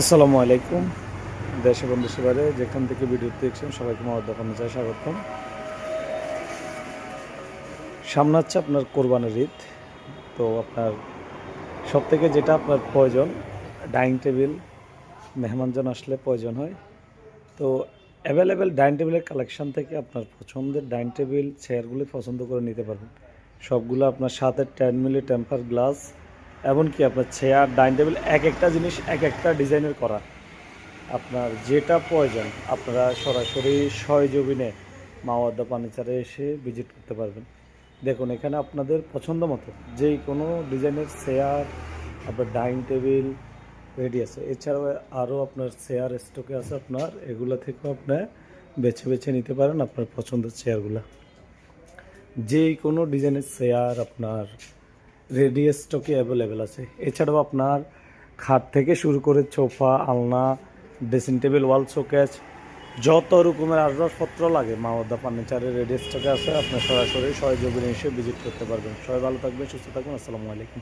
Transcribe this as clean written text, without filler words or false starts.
আসসালামু আলাইকুম। দেশ এবং দেশের বাইরে যেখান থেকে ভিডিও দেখছেন সবাইকে মহব্বত জানাই স্বাগতম। সামনে হচ্ছে আপনার কোরবানির ঈদ। তো আপনার সবথেকে যেটা আপনার প্রয়োজন, ডাইনিং টেবিল, মেহমানজন আসলে প্রয়োজন হয়। তো অ্যাভেলেবেল ডাইনিং টেবিলের কালেকশন থেকে আপনার পছন্দের ডাইনিং টেবিল চেয়ারগুলি পছন্দ করে নিতে পারবেন। সবগুলো আপনার সাথে 10 মিলি টেম্পার গ্লাস, এমনকি আপনার চেয়ার ডাইনিং টেবিল এক একটা জিনিস এক একটা ডিজাইনের করা। আপনার যেটা প্রয়োজন আপনারা সরাসরি সরেজমিনে মাওয়াদা ফার্নিচারে এসে ভিজিট করতে পারবেন। দেখুন এখানে আপনাদের পছন্দ মতো যেই কোনো ডিজাইনের চেয়ার, আপনার ডাইনিং টেবিল রেডি আছে। এছাড়াও আরও আপনার চেয়ার স্টকে আছে, আপনার এগুলো থেকেও আপনার বেছে বেছে নিতে পারেন আপনার পছন্দের চেয়ারগুলো। যেই কোনো ডিজাইনের চেয়ার আপনার রেডি স্টকে অ্যাভেলেবেল আছে। এছাড়াও আপনার খাট থেকে শুরু করে সোফা, আলনা, ড্রেসিং টেবিল, ওয়াল শোকেস, যত রকমের আসবাবপত্র লাগে মাওয়াদা ফার্নিচারের রেডি স্টকে আছে। আপনি সরাসরি সরেজমিনে এসে ভিজিট করতে পারবেন। সবাই ভালো থাকবেন, সুস্থ থাকবেন। আসসালামু আলাইকুম।